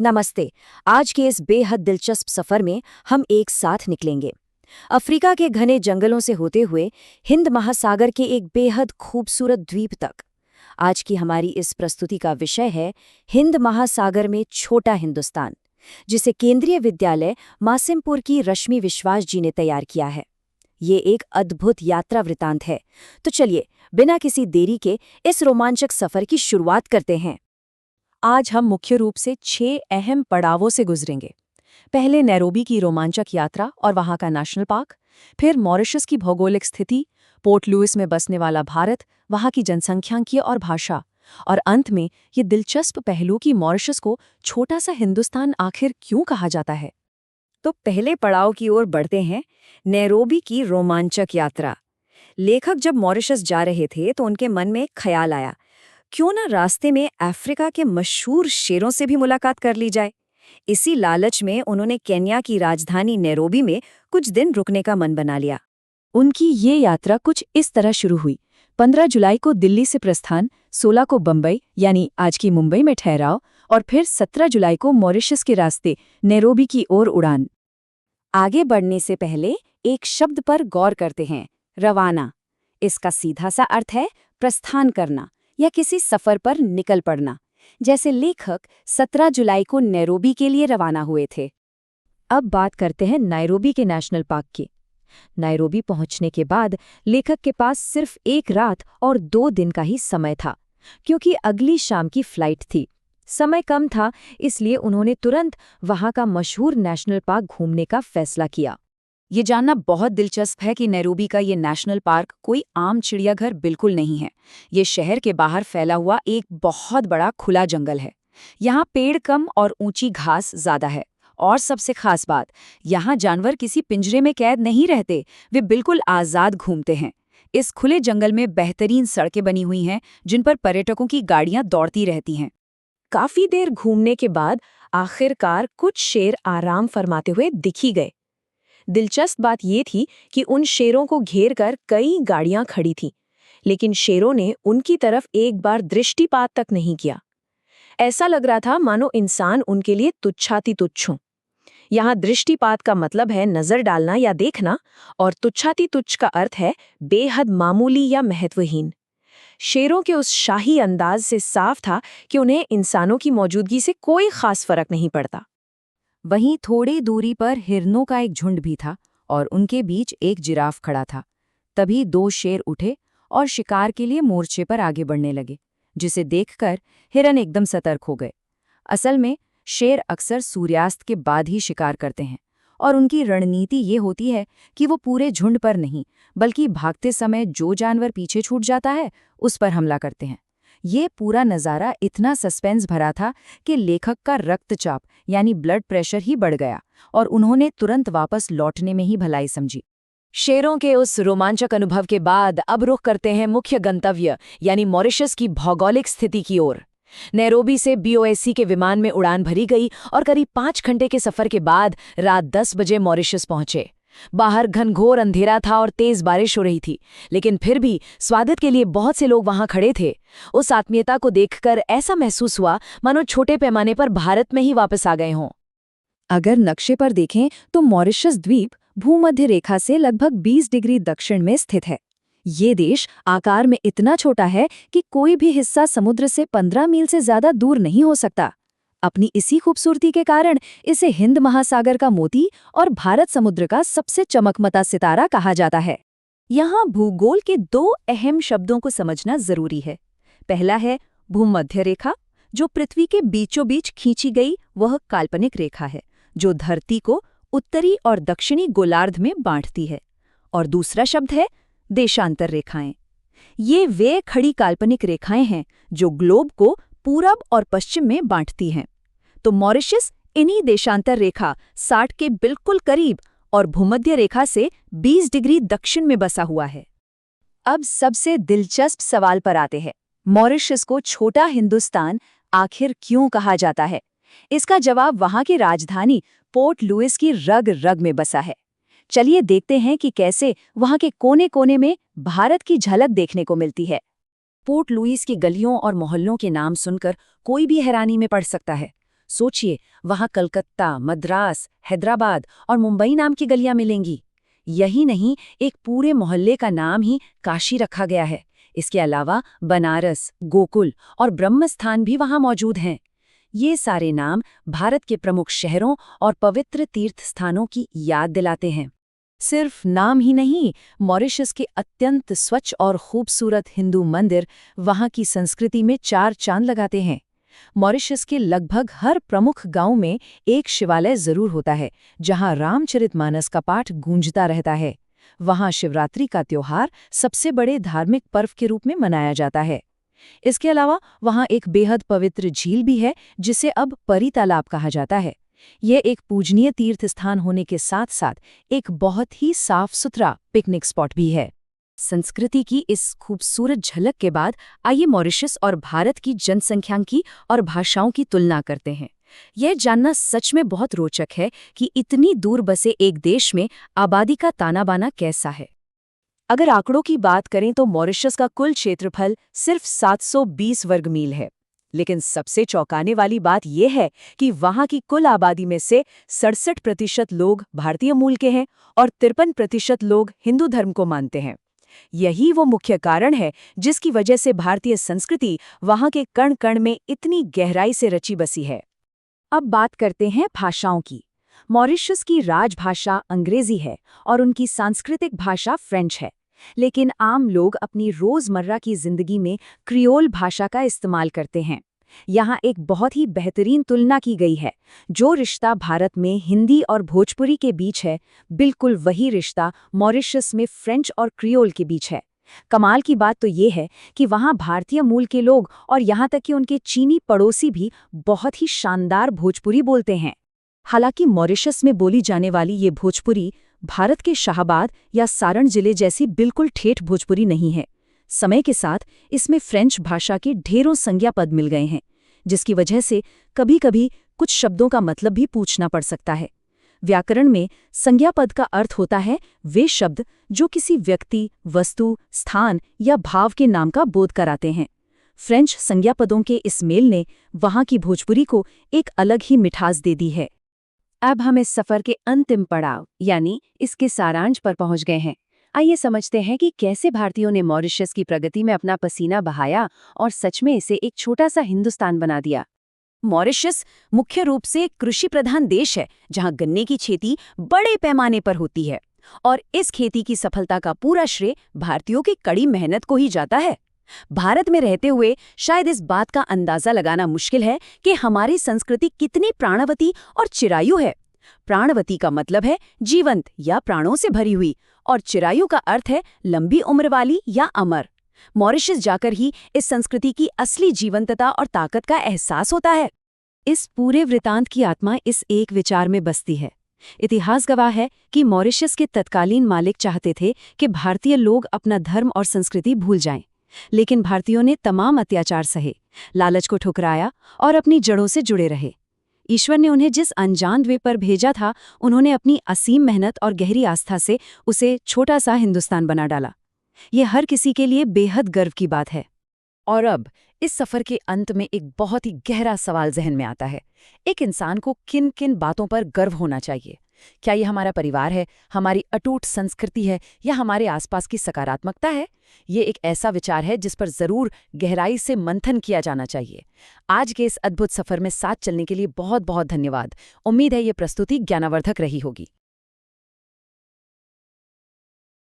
नमस्ते। आज के इस बेहद दिलचस्प सफर में हम एक साथ निकलेंगे अफ्रीका के घने जंगलों से होते हुए हिंद महासागर के एक बेहद खूबसूरत द्वीप तक। आज की हमारी इस प्रस्तुति का विषय है हिंद महासागर में छोटा हिंदुस्तान, जिसे केंद्रीय विद्यालय मासिमपुर की रश्मि विश्वास जी ने तैयार किया है। ये एक अद्भुत यात्रा वृतांत है। तो चलिए, बिना किसी देरी के इस रोमांचक सफर की शुरुआत करते हैं। आज हम मुख्य रूप से 6 अहम पड़ावों से गुजरेंगे। पहले नैरोबी की रोमांचक यात्रा और वहां का नेशनल पार्क, फिर मॉरिशस की भौगोलिक स्थिति, पोर्ट लुइस में बसने वाला भारत, वहां की जनसंख्यांकीय और भाषा, और अंत में ये दिलचस्प पहलू कि मॉरिशस को छोटा सा हिंदुस्तान आखिर क्यों कहा जाता है। तो पहले पड़ाव की ओर बढ़ते हैं, नैरोबी की रोमांचक यात्रा। लेखक जब मॉरिशस जा रहे थे तो उनके मन में एक ख्याल आया, क्यों ना रास्ते में अफ्रीका के मशहूर शेरों से भी मुलाकात कर ली जाए। इसी लालच में उन्होंने केन्या की राजधानी नैरोबी में कुछ दिन रुकने का मन बना लिया। उनकी ये यात्रा कुछ इस तरह शुरू हुई। 15 जुलाई को दिल्ली से प्रस्थान, 16 को बम्बई यानी आज की मुंबई में ठहराव, और फिर 17 जुलाई को मॉरिशस के रास्ते नैरोबी की ओर उड़ान। आगे बढ़ने से पहले एक शब्द पर गौर करते हैं, रवाना। इसका सीधा सा अर्थ है प्रस्थान करना या किसी सफर पर निकल पड़ना। जैसे लेखक 17 जुलाई को नैरोबी के लिए रवाना हुए थे। अब बात करते हैं नायरोबी के नेशनल पार्क की। नायरोबी पहुंचने के बाद लेखक के पास सिर्फ 1 रात और 2 दिन का ही समय था, क्योंकि अगली शाम की फ्लाइट थी। समय कम था, इसलिए उन्होंने तुरंत वहां का मशहूर नेशनल पार्क घूमने का फैसला किया। ये जानना बहुत दिलचस्प है कि नैरोबी का ये नेशनल पार्क कोई आम चिड़ियाघर बिल्कुल नहीं है। ये शहर के बाहर फैला हुआ एक बहुत बड़ा खुला जंगल है। यहाँ पेड़ कम और ऊंची घास ज्यादा है। और सबसे खास बात, यहाँ जानवर किसी पिंजरे में कैद नहीं रहते, वे बिल्कुल आज़ाद घूमते हैं। इस खुले जंगल में बेहतरीन सड़कें बनी हुई हैं, जिन पर पर्यटकों की गाड़ियां दौड़ती रहती हैं। काफी देर घूमने के बाद आखिरकार कुछ शेर आराम फरमाते हुए दिख ही गए। दिलचस्प बात ये थी कि उन शेरों को घेर कर कई गाड़ियां खड़ी थीं, लेकिन शेरों ने उनकी तरफ एक बार दृष्टिपात तक नहीं किया। ऐसा लग रहा था मानो इंसान उनके लिए तुच्छाति तुच्छ हों। यहाँ दृष्टिपात का मतलब है नजर डालना या देखना, और तुच्छाति तुच्छ का अर्थ है बेहद मामूली या महत्वहीन। शेरों के उस शाही अंदाज से साफ था कि उन्हें इंसानों की मौजूदगी से कोई खास फर्क नहीं पड़ता। वहीं थोड़ी दूरी पर हिरनों का एक झुंड भी था और उनके बीच एक जिराफ खड़ा था। तभी 2 शेर उठे और शिकार के लिए मोर्चे पर आगे बढ़ने लगे, जिसे देखकर हिरन एकदम सतर्क हो गए। असल में शेर अक्सर सूर्यास्त के बाद ही शिकार करते हैं, और उनकी रणनीति ये होती है कि वो पूरे झुंड पर नहीं, बल्कि भागते समय जो जानवर पीछे छूट जाता है उस पर हमला करते हैं। ये पूरा नज़ारा इतना सस्पेंस भरा था कि लेखक का रक्तचाप यानी ब्लड प्रेशर ही बढ़ गया, और उन्होंने तुरंत वापस लौटने में ही भलाई समझी। शेरों के उस रोमांचक अनुभव के बाद अब रुख करते हैं मुख्य गंतव्य यानी मॉरिशस की भौगोलिक स्थिति की ओर। नैरोबी से बीओएसी के विमान में उड़ान भरी गई और करीब 5 घंटे के सफर के बाद रात 10 बजे मॉरिशस पहुंचे। बाहर घनघोर अंधेरा था और तेज बारिश हो रही थी, लेकिन फिर भी स्वागत के लिए बहुत से लोग वहां खड़े थे। उस आत्मीयता को देखकर ऐसा महसूस हुआ मानो छोटे पैमाने पर भारत में ही वापस आ गए हों। अगर नक्शे पर देखें तो मॉरिशस द्वीप भूमध्य रेखा से लगभग 20 डिग्री दक्षिण में स्थित है। ये देश आकार में इतना छोटा है कि कोई भी हिस्सा समुद्र से 15 मील से ज्यादा दूर नहीं हो सकता। अपनी इसी खूबसूरती के कारण इसे हिंद महासागर का मोती और भारत समुद्र का सबसे चमकमता सितारा कहा जाता है। यहाँ भूगोल के 2 अहम शब्दों को समझना जरूरी है। पहला है भूमध्य रेखा, जो पृथ्वी के बीचों बीच खींची गई वह काल्पनिक रेखा है, जो धरती को उत्तरी और दक्षिणी गोलार्ध में बांटती है। और दूसरा शब्द है देशांतर रेखाएं। ये वे खड़ी काल्पनिक रेखाएं हैं जो ग्लोब को पूरब और पश्चिम में बांटती हैं। तो मॉरिशस इन्हीं देशांतर रेखा 60 के बिल्कुल करीब और भूमध्य रेखा से 20 डिग्री दक्षिण में बसा हुआ है। अब सबसे दिलचस्प सवाल पर आते हैं, मॉरिशस को छोटा हिंदुस्तान आखिर क्यों कहा जाता है? इसका जवाब वहां की राजधानी पोर्ट लुइस की रग रग में बसा है। चलिए देखते हैं कि कैसे वहां के कोने कोने में भारत की झलक देखने को मिलती है। पोर्ट लुइस की गलियों और मोहल्लों के नाम सुनकर कोई भी हैरानी में पड़ सकता है। सोचिए, वहां कलकत्ता, मद्रास, हैदराबाद और मुंबई नाम की गलियां मिलेंगी। यही नहीं, एक पूरे मोहल्ले का नाम ही काशी रखा गया है। इसके अलावा बनारस, गोकुल और ब्रह्मस्थान भी वहां मौजूद हैं। ये सारे नाम भारत के प्रमुख शहरों और पवित्र तीर्थ स्थानों की याद दिलाते हैं। सिर्फ नाम ही नहीं, मॉरिशस के अत्यंत स्वच्छ और खूबसूरत हिंदू मंदिर वहां की संस्कृति में चार चांद लगाते हैं। मॉरिशस के लगभग हर प्रमुख गांव में एक शिवालय जरूर होता है, जहां रामचरितमानस का पाठ गूंजता रहता है। वहां शिवरात्रि का त्योहार सबसे बड़े धार्मिक पर्व के रूप में मनाया जाता है। इसके अलावा वहां एक बेहद पवित्र झील भी है, जिसे अब परी तालाब कहा जाता है। यह एक पूजनीय तीर्थ स्थान होने के साथ साथ एक बहुत ही साफ सुथरा पिकनिक स्पॉट भी है। संस्कृति की इस खूबसूरत झलक के बाद आइए मॉरिशस और भारत की जनसंख्यांकी और भाषाओं की तुलना करते हैं। यह जानना सच में बहुत रोचक है कि इतनी दूर बसे एक देश में आबादी का ताना बाना कैसा है। अगर आंकड़ों की बात करें तो मॉरिशस का कुल क्षेत्रफल सिर्फ 720 वर्ग मील है। लेकिन सबसे चौंकाने वाली बात यह है कि वहां की कुल आबादी में से 67% लोग भारतीय मूल के हैं और 53% लोग हिंदू धर्म को मानते हैं। यही वो मुख्य कारण है जिसकी वजह से भारतीय संस्कृति वहां के कण कण में इतनी गहराई से रची बसी है। अब बात करते हैं भाषाओं की। मॉरिशस की राजभाषा अंग्रेजी है और उनकी सांस्कृतिक भाषा फ्रेंच है। लेकिन आम लोग अपनी रोजमर्रा की जिंदगी में क्रियोल भाषा का इस्तेमाल करते हैं। यहाँ एक बहुत ही बेहतरीन तुलना की गई है। जो रिश्ता भारत में हिंदी और भोजपुरी के बीच है, बिल्कुल वही रिश्ता मॉरिशस में फ्रेंच और क्रियोल के बीच है। कमाल की बात तो ये है कि वहाँ भारतीय मूल के लोग और यहाँ तक कि उनके चीनी पड़ोसी भी बहुत ही शानदार भोजपुरी बोलते हैं। हालांकि मॉरिशस में बोली जाने वाली ये भोजपुरी भारत के शाहबाद या सारण जिले जैसी बिल्कुल ठेठ भोजपुरी नहीं है। समय के साथ इसमें फ्रेंच भाषा के ढेरों संज्ञा पद मिल गए हैं, जिसकी वजह से कभी-कभी कुछ शब्दों का मतलब भी पूछना पड़ सकता है। व्याकरण में संज्ञा पद का अर्थ होता है वे शब्द जो किसी व्यक्ति, वस्तु, स्थान या भाव के नाम का बोध कराते हैं। फ्रेंच संज्ञा पदों के इस मेल ने वहां की भोजपुरी को एक अलग ही मिठास दे दी है। अब हम इस सफर के अंतिम पड़ाव यानी इसके सारांश पर पहुंच गए हैं। आइए समझते हैं कि कैसे भारतीयों ने मॉरिशस की प्रगति में अपना पसीना बहाया और सच में इसे एक छोटा सा हिंदुस्तान बना दिया। मॉरिशस मुख्य रूप से एक कृषि प्रधान देश है, जहां गन्ने की खेती बड़े पैमाने पर होती है और इस खेती की सफलता का पूरा श्रेय भारतीयों की कड़ी मेहनत को ही जाता है। भारत में रहते हुए शायद इस बात का अंदाजा लगाना मुश्किल है कि हमारी संस्कृति कितनी प्राणवती और चिरायु है। प्राणवती का मतलब है जीवंत या प्राणों से भरी हुई, और चिरायु का अर्थ है लंबी उम्र वाली या अमर। मॉरिशस जाकर ही इस संस्कृति की असली जीवंतता और ताकत का एहसास होता है। इस पूरे वृतांत की आत्मा इस एक विचार में बसती है। इतिहास गवाह है कि मॉरिशस के तत्कालीन मालिक चाहते थे कि भारतीय लोग अपना धर्म और संस्कृति भूल जाएं, लेकिन भारतीयों ने तमाम अत्याचार सहे, लालच को ठुकराया और अपनी जड़ों से जुड़े रहे। ईश्वर ने उन्हें जिस अनजान द्वीप पर भेजा था, उन्होंने अपनी असीम मेहनत और गहरी आस्था से उसे छोटा सा हिंदुस्तान बना डाला। ये हर किसी के लिए बेहद गर्व की बात है। और अब इस सफर के अंत में एक बहुत ही गहरा सवाल जहन में आता है। एक इंसान को किन किन बातों पर गर्व होना चाहिए? क्या ये हमारा परिवार है, हमारी अटूट संस्कृति है, या हमारे आसपास की सकारात्मकता है? ये एक ऐसा विचार है जिस पर जरूर गहराई से मंथन किया जाना चाहिए। आज के इस अद्भुत सफर में साथ चलने के लिए बहुत बहुत धन्यवाद। उम्मीद है ये प्रस्तुति ज्ञानवर्धक रही होगी।